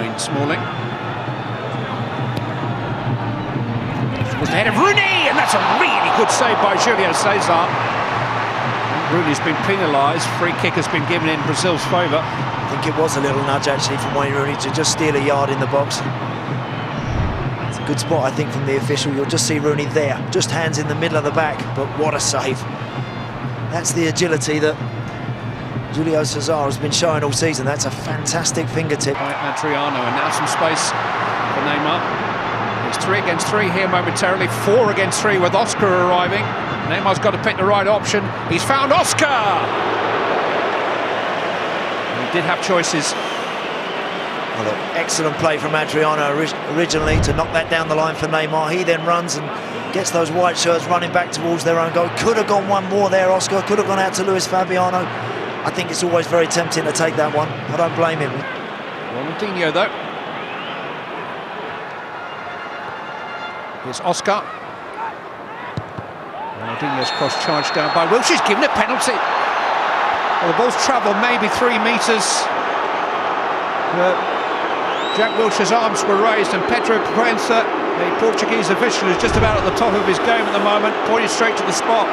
Wayne Smalling. Was the head of Rooney, and that's a really good save by Julio Cesar. Rooney's been penalised. Free kick has been given in Brazil's favour. I think it was a little nudge actually from Wayne Rooney to just steal a yard in the box. It's a good spot, I think, from the official. You'll just see Rooney there, just hands in the middle of the back, but what a save. That's the agility that Julio Cesar has been showing all season. That's a fantastic fingertip. By Adriano, and now some space for Neymar. It's 3 against 3 here momentarily, 4 against 3 with Oscar arriving. Neymar's got to pick the right option. He's found Oscar! He did have choices. Well, excellent play from Adriano originally to knock that down the line for Neymar. He then runs and gets those white shirts running back towards their own goal. Could have gone one more there, Oscar. Could have gone out to Luis Fabiano. I think it's always very tempting to take that one. I don't blame him. Ronaldinho, though. Here's Oscar. Ronaldinho's cross charged down by Wilshere. He's given a penalty. Well, the ball's travelled maybe 3 metres. Jack Wilshere's arms were raised, and Pedro Proenca, the Portuguese official, is just about at the top of his game at the moment, pointing straight to the spot.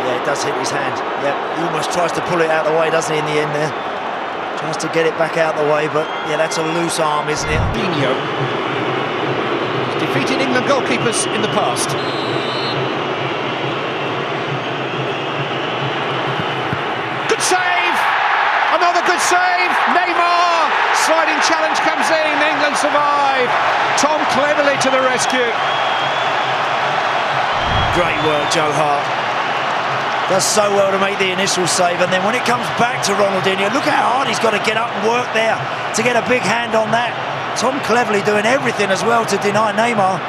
Yeah, it does hit his hand. Yeah, he almost tries to pull it out of the way, doesn't he, in the end there? Tries to get it back out of the way, but yeah, that's a loose arm, isn't it? Ronaldinho has defeated England goalkeepers in the past. Good save! Another good save! Neymar! Sliding challenge comes in, England survive! Tom cleverly to the rescue. Great work, Joe Hart. Does so well to make the initial save, and then when it comes back to Ronaldinho, look how hard he's got to get up and work there to get a big hand on that. Tom cleverly doing everything as well to deny Neymar.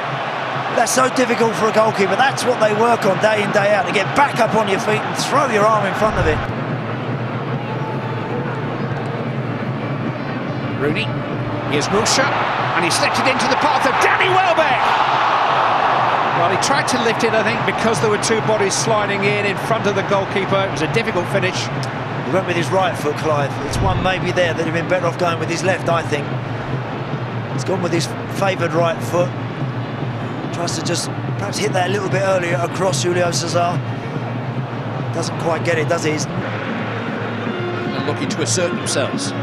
That's so difficult for a goalkeeper. That's what they work on day in, day out, to get back up on your feet and throw your arm in front of it. Rooney, here's Wilshere, and he slipped it into the path of Danny Welbeck. Well, he tried to lift it, I think, because there were 2 bodies sliding in front of the goalkeeper. It was a difficult finish. He went with his right foot, Clive. It's one maybe there that he'd been better off going with his left, I think. He's gone with his favoured right foot. Tries to just perhaps hit that a little bit earlier across Julio Cesar. Doesn't quite get it, does he? And looking to assert themselves.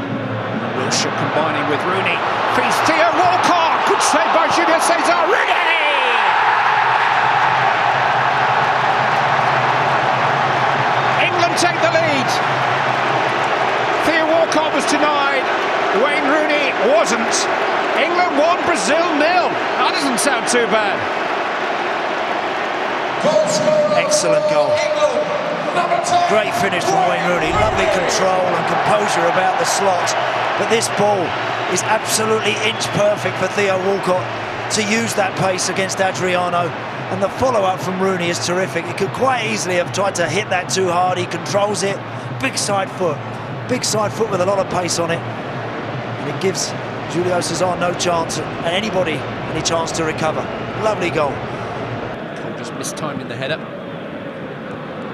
Wilshere combining with Rooney. Feeds Theo Walcott. Good save by Julio Cesar. Rooney! Take the lead. Theo Walcott was denied. Wayne Rooney wasn't. England 1, Brazil 0. That doesn't sound too bad. Excellent goal. Great finish from Wayne Rooney. Lovely control and composure about the slot. But this ball is absolutely inch perfect for Theo Walcott to use that pace against Adriano. And the follow-up from Rooney is terrific. He could quite easily have tried to hit that too hard. He controls it. Big side foot with a lot of pace on it. And it gives Julio Cesar no chance, and anybody any chance to recover. Lovely goal. Just mistiming the header.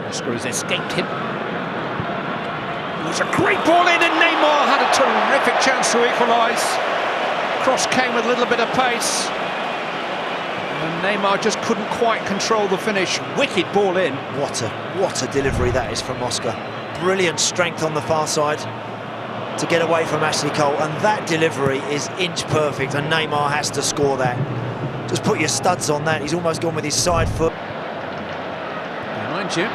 Oscar has escaped him. It was a great ball in, and Neymar had a terrific chance to equalise. Cross came with a little bit of pace. And Neymar just couldn't quite control the finish. Wicked ball in. What a delivery that is from Oscar. Brilliant strength on the far side to get away from Ashley Cole, and that delivery is inch perfect, and Neymar has to score that. Just put your studs on that. He's almost gone with his side foot. Behind you.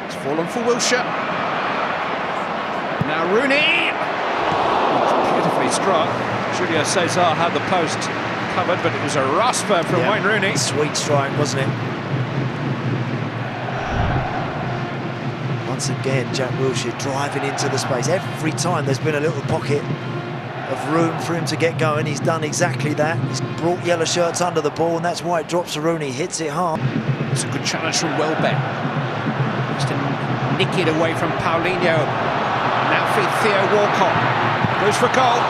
It's fallen for Wilshere. Now Rooney. Beautifully struck. Julio Cesar had the post covered, but it was a rasper from Wayne Rooney. Sweet strike, wasn't it? Once again, Jack Wilshere driving into the space. Every time there's been a little pocket of room for him to get going, he's done exactly that. He's brought yellow shirts under the ball, and that's why it drops to Rooney. Hits it hard. It's a good challenge from Welbeck. Just to nick it away from Paulinho. Now feed Theo Walcott. Goes for goal.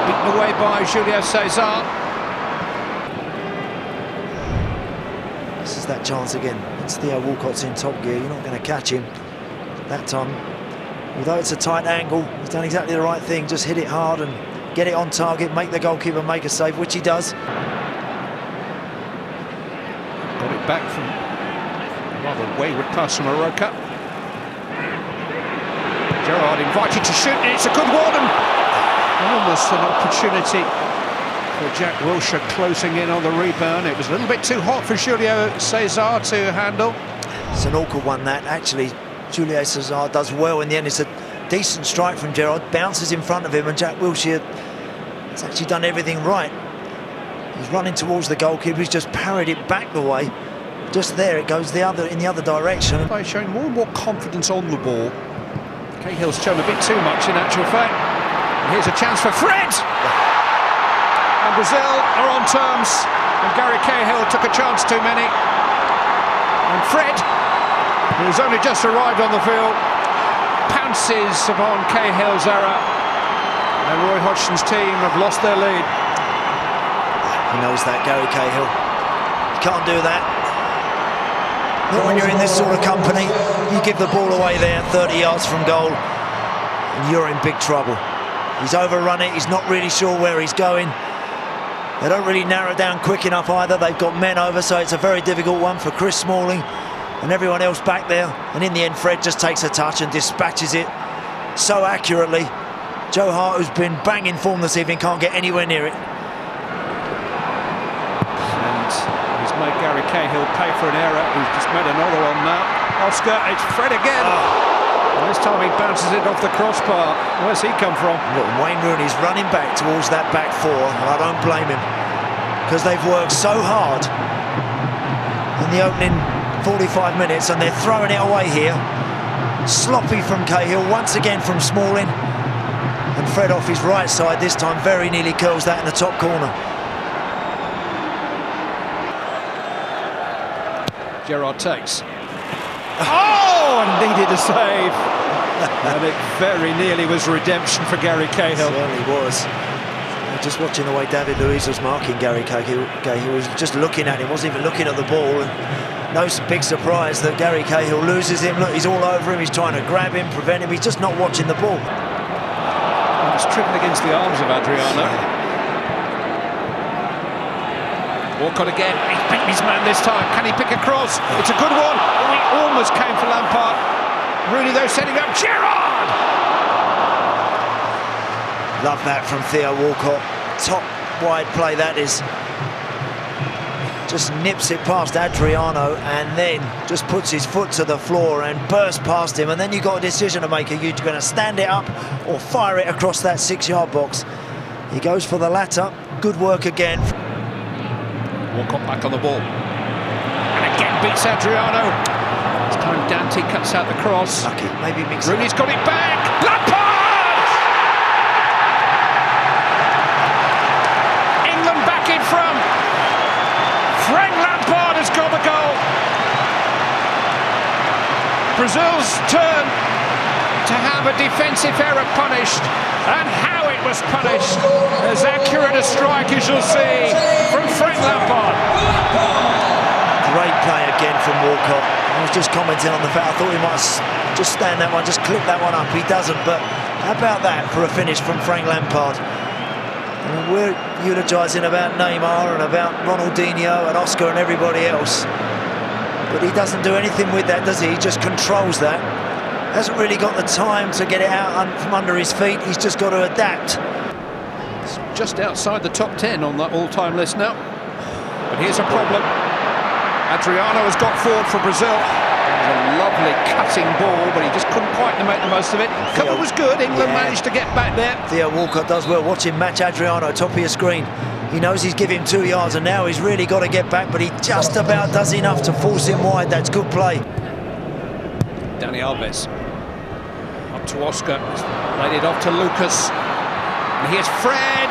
Beaten away by Julio Cesar. This is that chance again. It's Theo Walcott's in top gear. You're not going to catch him. That time, Although it's a tight angle, he's done exactly the right thing. Just hit it hard and get it on target, make the goalkeeper make a save, which he does. Got it back from a rather wayward pass from Proenca. Gerrard invited to shoot, and it's a good one, and almost an opportunity for Jack Wilshere closing in on the rebound. It was a little bit too hot for Julio César to handle. It's an awkward one, that. Actually, Julio César does well in the end. It's a decent strike from Gerrard, bounces in front of him, and Jack Wilshere has actually done everything right. He's running towards the goalkeeper, he's just parried it back the way. Just there, it goes in the other direction. By showing more and more confidence on the ball. Cahill's shown a bit too much in actual fact. And here's a chance for Fred! And Brazil are on terms, and Gary Cahill took a chance too many. And Fred, who's only just arrived on the field, pounces upon Cahill's error, and Roy Hodgson's team have lost their lead. He knows that, Gary Cahill. You can't do that. Not when you're in this sort of company. You give the ball away there, 30 yards from goal, and you're in big trouble. He's overrun it, he's not really sure where he's going. They don't really narrow down quick enough either. They've got men over, so it's a very difficult one for Chris Smalling and everyone else back there. And in the end, Fred just takes a touch and dispatches it so accurately. Joe Hart, who's been banging form this evening, can't get anywhere near it. And he's made Gary Cahill pay for an error. He's just made another one now. Oscar, it's Fred again. And this time he bounces it off the crossbar. Where's he come from? Look, Wayne Rooney's running back towards that back four, and I don't blame him, because they've worked so hard in the opening 45 minutes, and they're throwing it away here. Sloppy from Cahill, once again from Smalling, and Fred off his right side this time very nearly curls that in the top corner. Gerrard takes. Oh, and needed a save. And it very nearly was redemption for Gary Cahill. It certainly was. Just watching the way David Luiz was marking Gary Cahill, he was just looking at him, wasn't even looking at the ball. And no big surprise that Gary Cahill loses him. Look, he's all over him, he's trying to grab him, prevent him, he's just not watching the ball. Oh, it's tripping against the arms of Adriano. Walcott again, he's beaten his man this time. Can he pick a cross? It's a good one. Oh, he almost came for Lampard. Rooney though setting up Gerrard! Love that from Theo Walcott. Top wide play that is. Just nips it past Adriano and then just puts his foot to the floor and bursts past him, and then you've got a decision to make. Are you going to stand it up or fire it across that 6-yard box? He goes for the latter. Good work again. Walcott back on the ball. And again beats Adriano. This time Dante cuts out the cross. Lucky, maybe mix Rooney's got it back. Lampard! England back in front. Frank Lampard has got the goal. Brazil's turn to have a defensive error punished, and how it was punished. As accurate a strike as you'll see from Frank Lampard. Great play again from Walcott. I was just commenting on the fact I thought he might just stand that one, just clip that one up. He doesn't, but how about that for a finish from Frank Lampard? I mean, we're eulogising about Neymar and about Ronaldinho and Oscar and everybody else, but he doesn't do anything with that, does he? He just controls that. Hasn't really got the time to get it out from under his feet. He's just got to adapt. It's just outside the top 10 on that all-time list now. But here's a problem. Adriano has got forward for Brazil. It was a lovely cutting ball, but he just couldn't quite make the most of it. Cover was good. England managed to get back there. Theo Walcott does well. Watch him match Adriano, top of your screen. He knows he's given him 2 yards, and now he's really got to get back, but he just about does enough to force him wide. That's good play. Dani Alves. Up to Oscar. Laid it off to Lucas. And here's Fred.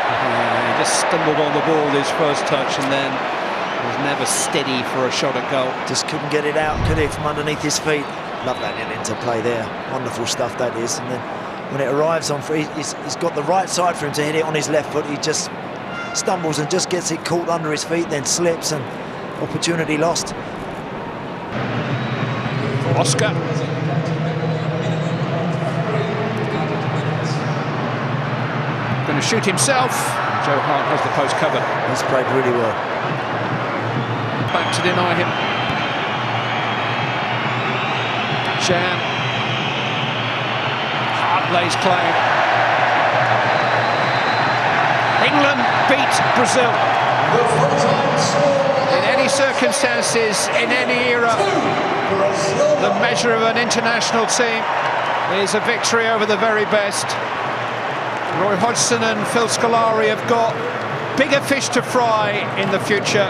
He just stumbled on the ball his first touch, and then was never steady for a shot at goal. Just couldn't get it out, could he, from underneath his feet. Love that interplay there. Wonderful stuff that is. And then when it arrives on free, he's got the right side for him to hit it on his left foot. He just stumbles and just gets it caught under his feet, then slips, and opportunity lost. Oscar. to shoot himself. Joe Hart has the post covered. He's played really well. Back to deny him. Jan. Hart lays claim. England beat Brazil. In any circumstances, in any era, the measure of an international team is a victory over the very best. Roy Hodgson and Phil Scolari have got bigger fish to fry in the future.